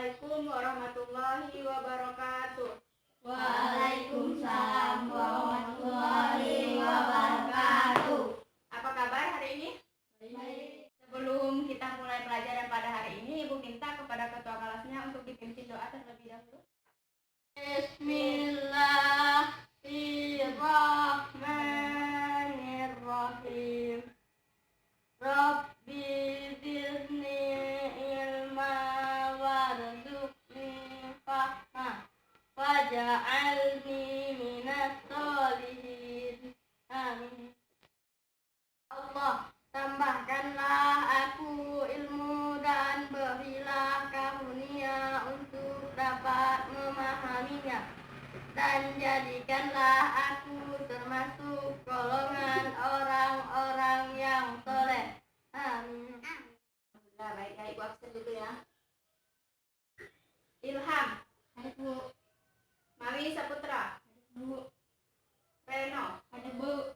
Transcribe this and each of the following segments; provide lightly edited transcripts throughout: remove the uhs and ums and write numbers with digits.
Assalamualaikum warahmatullahi wabarakatuh. Waalaikumsalam warahmatullahi wabarakatuh. Apa kabar hari ini? Baik. Sebelum kita mulai pelajaran pada hari ini, Ibu minta kepada ketua kelasnya untuk dipimpin doa terlebih dahulu. Bismillahirrahmanirrahim. Rabbi zidni ilma warzuqni fahma waj'alni minas sholihin. Amin. Allah, tambahkanlah aku ilmu dan berilah karunia untuk dapat memahaminya, dan jadikanlah aku termasuk golongan orang-orang yang soleh. Amin. Alhamdulillah, baik ya, Ibu absen dulu ya. Ilham. Hadir Bu. Mawi Saputra. Bu. Reno. Hadir Bu.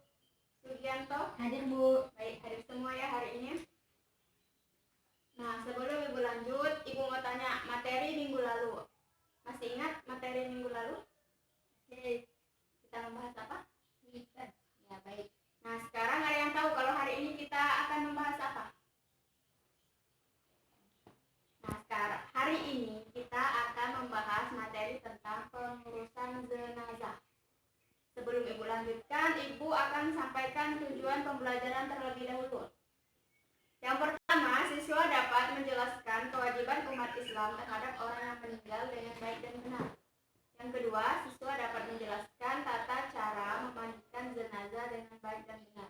Sugianto. Hadir Bu. Baik, hadir semua ya hari ini. Nah, sebelum Ibu lanjut, Ibu mau tanya materi minggu lalu. Masih ingat materi minggu lalu? Kita membahas apa? Ya, baik. Nah, sekarang ada yang tahu kalau hari ini kita akan membahas apa? Nah, sekarang hari ini kita akan membahas materi tentang pengurusan jenazah. Sebelum Ibu lanjutkan, Ibu akan sampaikan tujuan pembelajaran terlebih dahulu. Yang pertama, siswa dapat menjelaskan kewajiban umat Islam terhadap orang yang meninggal dengan baik dan benar. Yang kedua, siswa dapat menjelaskan tata cara memandikan jenazah dengan baik dan benar.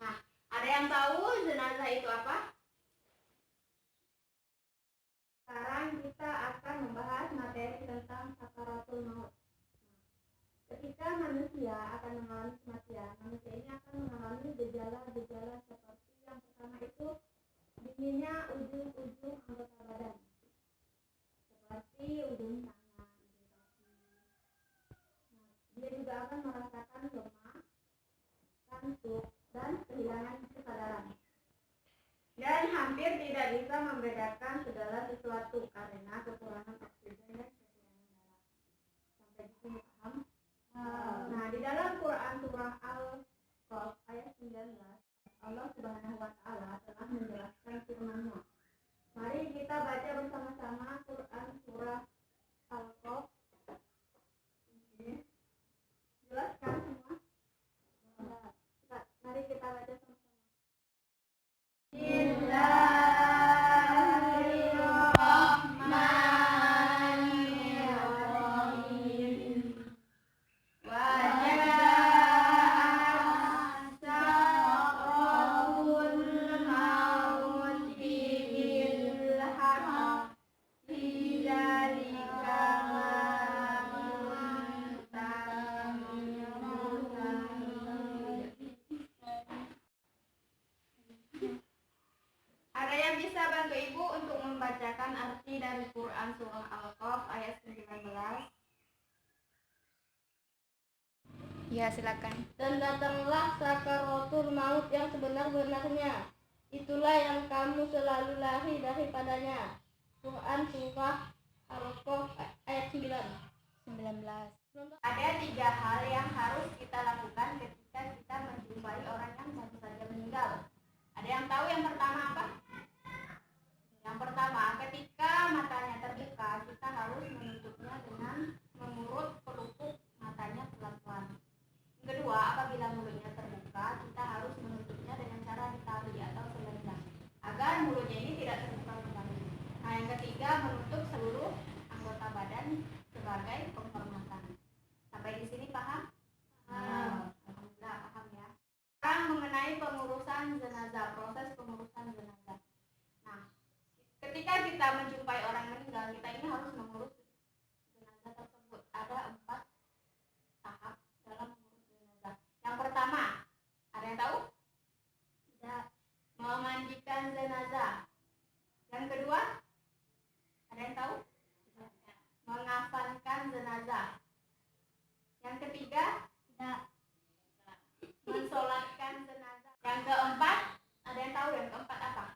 Nah, ada yang tahu jenazah itu apa? Sekarang kita akan membahas materi tentang sakaratul maut. Ketika manusia akan mengalami kematian, manusia ini akan mengalami gejala-gejala seperti yang pertama itu dinginnya ujung-ujung anggota badan, seperti ujung tangan, ujung kaki. Dia juga akan merasakan lemah, kantuk, dan kehilangan kesadaran. Dan hampir tidak bisa membedakan segala sesuatu karena kekurangan oksigen dan kekurangan darah. Sampai di sini paham? Nah, di dalam Quran surah Al-Qaf ayat 19, Allah Subhanahu wa taala telah menjelaskan firman-Nya. Mari kita baca bersama-sama Quran surah Al-Qaf. Jelaskan semua? Mari kita baca sama-sama. Ada yang bisa bantu Ibu untuk membacakan arti dari Quran surah Al-Qaf ayat 19? Ya, silakan. Dan datanglah sakaratul maut yang sebenar-benarnya. Itulah yang kamu selalu lari daripadanya. Quran surah Al-Qaf ayat 19. Ada 3 hal yang harus kita lakukan ketika kita menjumpai orang yang baru saja meninggal. Ada yang tahu yang pertama apa? Yang pertama, ketika matanya terbuka, kita harus menutupnya dengan mengurut pelupuk matanya pelan-pelan. Yang kedua, apabila mulutnya terbuka, kita harus menutupnya dengan cara ditali atau selendang, agar mulutnya ini tidak terbuka kembali. Nah, yang ketiga, menutup seluruh anggota badan sebagai penghormatan. Sampai di sini paham? Alhamdulillah paham ya. Sekarang mengenai pengurusan jenazah, proses pengurusan jenazah. Nah, ketika kita menjumpai orang meninggal, kita ini harus mengurus jenazah tersebut. Ada 4 tahap dalam mengurus jenazah. Yang pertama, ada yang tahu? Tidak. Memandikan jenazah. Yang kedua, ada yang tahu? Tidak. Mengafankan jenazah. Yang ketiga, tidak. Mensolatkan jenazah. Yang keempat, ada yang tahu yang keempat apa?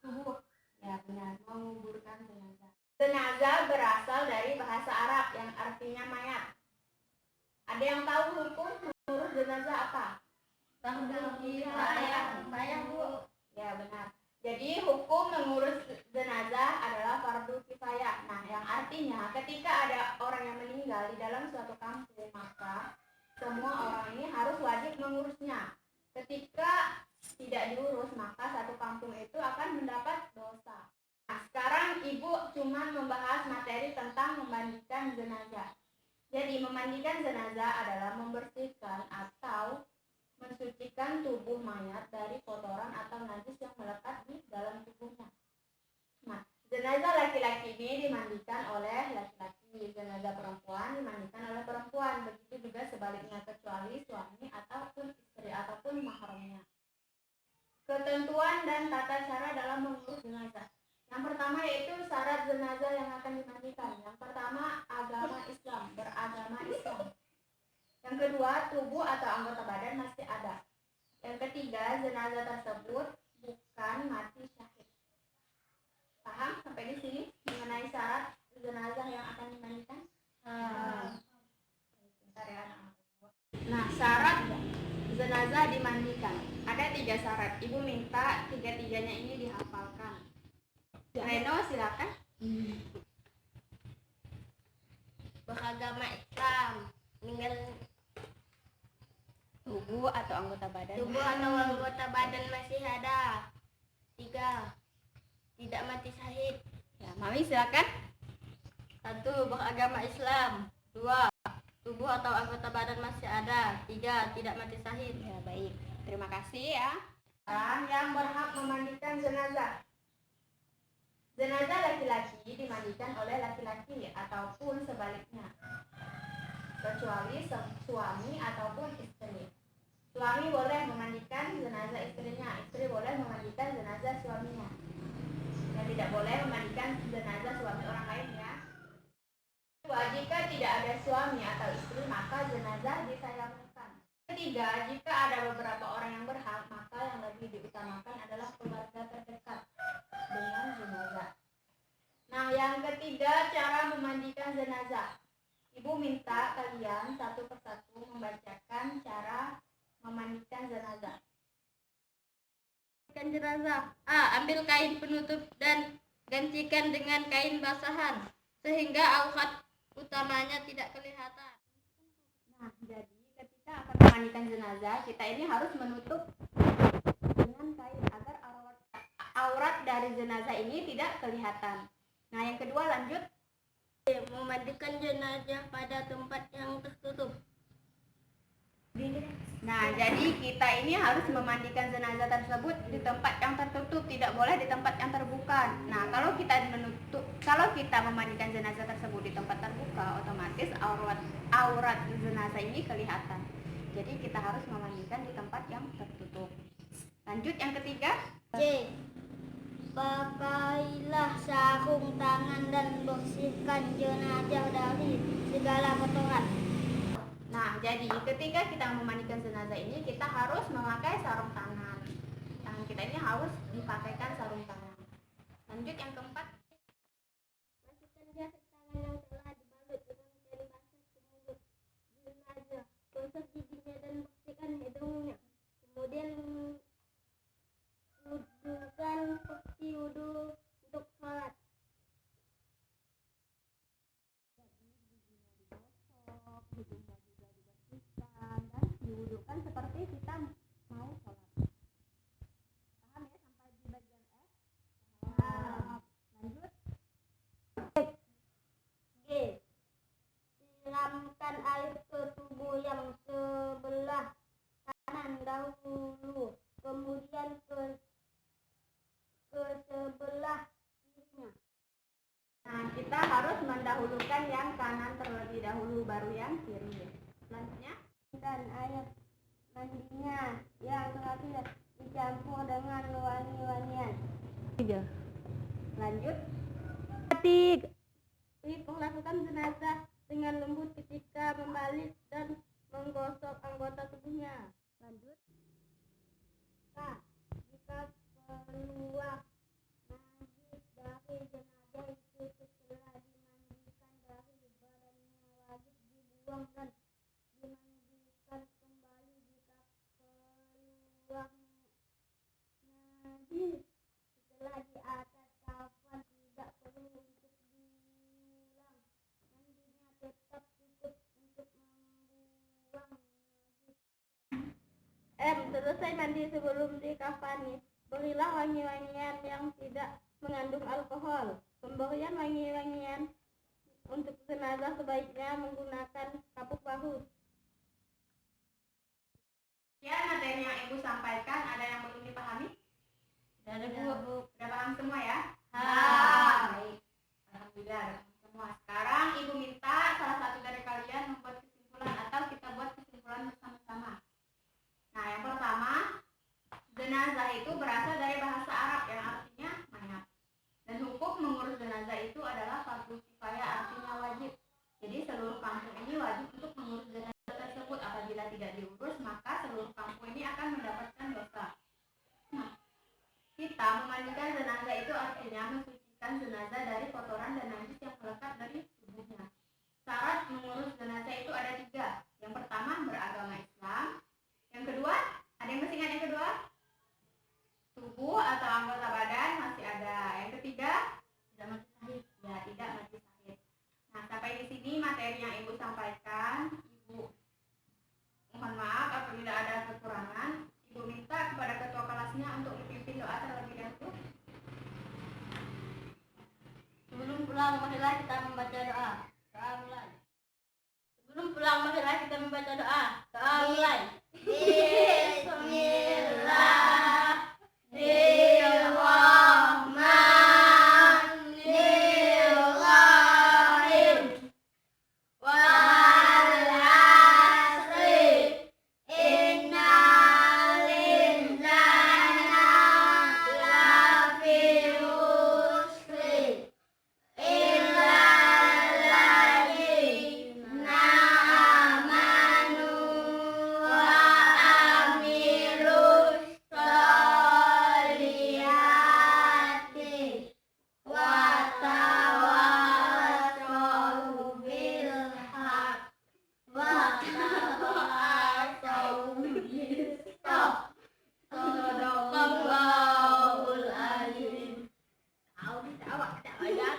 Kubur. Ya, benar, menguburkan jenazah. Jenazah berasal dari bahasa Arab yang artinya mayat. Ada yang tahu hukum mengurus jenazah apa? Fardu kifayah. Bu. Ya, benar. Jadi hukum mengurus jenazah adalah fardu kifayah. Nah, yang artinya ketika ada orang yang meninggal di dalam suatu kampung, maka semua orang ini harus wajib mengurusnya. Ketika tidak diurus, maka satu kampung itu akan mendapat dosa. Nah, sekarang Ibu cuma membahas materi tentang memandikan jenazah. Jadi memandikan jenazah adalah membersihkan atau mensucikan tubuh mayat dari kotoran atau najis yang melekat di dalam tubuhnya. Nah, jenazah laki-laki ini dimandikan oleh laki-laki, jenazah perempuan dimandikan oleh perempuan. Begitu juga sebaliknya, kecuali suami ataupun istri ataupun mahramnya. Ketentuan dan tata cara dalam mengurus jenazah. Yang pertama yaitu syarat jenazah yang akan dimandikan. Yang pertama, agama Islam, beragama Islam. Yang kedua, tubuh atau anggota badan masih ada. Yang ketiga, jenazah tersebut bukan mati syahid. Paham sampai di sini mengenai syarat jenazah yang akan dimandikan? Bentar ya. Nah, syarat jenazah dimandikan. Ada 3 syarat. Ibu minta 3-tiganya ini dihafalkan. Reno, silakan. Beragama Islam. Meninggal Tubuh atau anggota badan. tubuh atau anggota badan masih ada. 3. Tidak mati syahid. Ya, Mami silakan. 1. Beragama Islam. 2. Tubuh atau anggota badan masih ada. 3. Tidak mati syahid. Ya, baik. Terima kasih ya. Orang yang berhak memandikan jenazah. Jenazah laki-laki dimandikan oleh laki-laki ataupun sebaliknya, kecuali suami ataupun istri. Suami boleh memandikan jenazah istrinya, istri boleh memandikan jenazah suaminya. Dan tidak boleh memandikan jenazah suami orang lain ya. Jika tidak ada suami atau istri, maka jenazah ditayamumkan. Ketiga, jika ada beberapa orang yang berhak, maka yang lebih diutamakan adalah keluarga terdekat dengan jenazah. Nah, yang ketiga, cara memandikan jenazah. Ibu minta kalian satu persatu membacakan cara memandikan jenazah. Mandikan jenazah. A. Ambil kain penutup dan gantikan dengan kain basahan sehingga aurat utamanya tidak kelihatan. Nah, jadi ketika akan memandikan jenazah, kita ini harus menutup dengan kain agar aurat dari jenazah ini tidak kelihatan. Nah, yang kedua lanjut. Memandikan jenazah pada tempat yang tertutup. Nah, jadi kita ini harus memandikan jenazah tersebut di tempat yang tertutup, tidak boleh di tempat yang terbuka. Nah, kalau kita memandikan jenazah tersebut di tempat terbuka, otomatis aurat jenazah ini kelihatan. Jadi kita harus memandikan di tempat yang tertutup. Lanjut yang ketiga. C. Pakailah sarung tangan dan bersihkan jenazah dari segala kotoran. Nah, jadi ketika kita memandikan jenazah ini, kita harus memakai sarung tangan. Tangan kita ini harus dipakaikan sarung tangan. Lanjut yang keempat. Masukkan jari tangan yang telah dibalut dengan kain basah ke mulut jenazah. Gosok giginya dan bersihkan hidungnya. Kemudian wudukan seperti wudu untuk sholat. Hidungnya juga dibersihkan dan diwudukan seperti kita mau sholat. Paham ya sampai di bagian F? Paham. Lanjut. G. Siramkan air ke tubuh yang sebelah kanan dahulu, kemudian ke sebelah kirinya. Nah, kita harus mendahulukan yang kanan terlebih dahulu, baru yang kiri. Selanjutnya. Dan air mandinya yang terakhir dicampur dengan wangi-wangian. Lanjut. Perlakukan jenazah dengan lembut ketika membalik dan menggosok anggota tubuhnya. Lanjut. K. Jika keluar najis dari jenazah itu setelah selesai mandi sebelum dikafani, berilah wangi-wangian yang tidak mengandung alkohol. Pemberian wangi-wangian untuk jenazah sebaiknya menggunakan kapuk bahu. Ya, materi yang Ibu sampaikan ada yang belum dipahami? Ada Bu. Udah paham semua ya? Baik. Alhamdulillah udah paham semua. Sekarang Ibu minta salah satu dari kalian membuat kesimpulan atau kita buat kesimpulan bersama-sama. Nah, yang pertama, jenazah itu berasal dari bahasa Arab yang artinya mayat. Dan hukum mengurus jenazah itu adalah fardhu kifayah, artinya wajib. Jadi seluruh kampung ini wajib untuk mengurus jenazah tersebut. Apabila tidak diurus, maka seluruh kampung ini akan mendapatkan dosa. Nah, kita memandikan jenazah itu artinya mensucikan jenazah dari kotoran dan najis yang melekat dari tubuhnya. Syarat mengurus jenazah itu ada 3. Yang pertama, beragama Islam. Yang kedua, ada yang masih ingat yang kedua? Tubuh atau anggota badan masih ada. Yang ketiga, tidak mati syahid. Ya, tidak mati syahid. Nah, sampai di sini materi yang Ibu sampaikan. Ibu mohon maaf apabila ada kekurangan. Ibu minta kepada ketua kelasnya untuk memimpin doa terlebih dahulu. Sebelum pulang, marilah kita membaca doa. Doa mulai. Sebelum pulang, marilah kita membaca doa. Doa mulai. Bismillahirrahmanirrahim. Wal asri. Inna lillahi lafi usri. Illa alladzina amanu wa amilus solihati wa tawassaw bil haq wa tawassaw bis sabr. Sadaqallahul azim. Tahu awak tak ayat.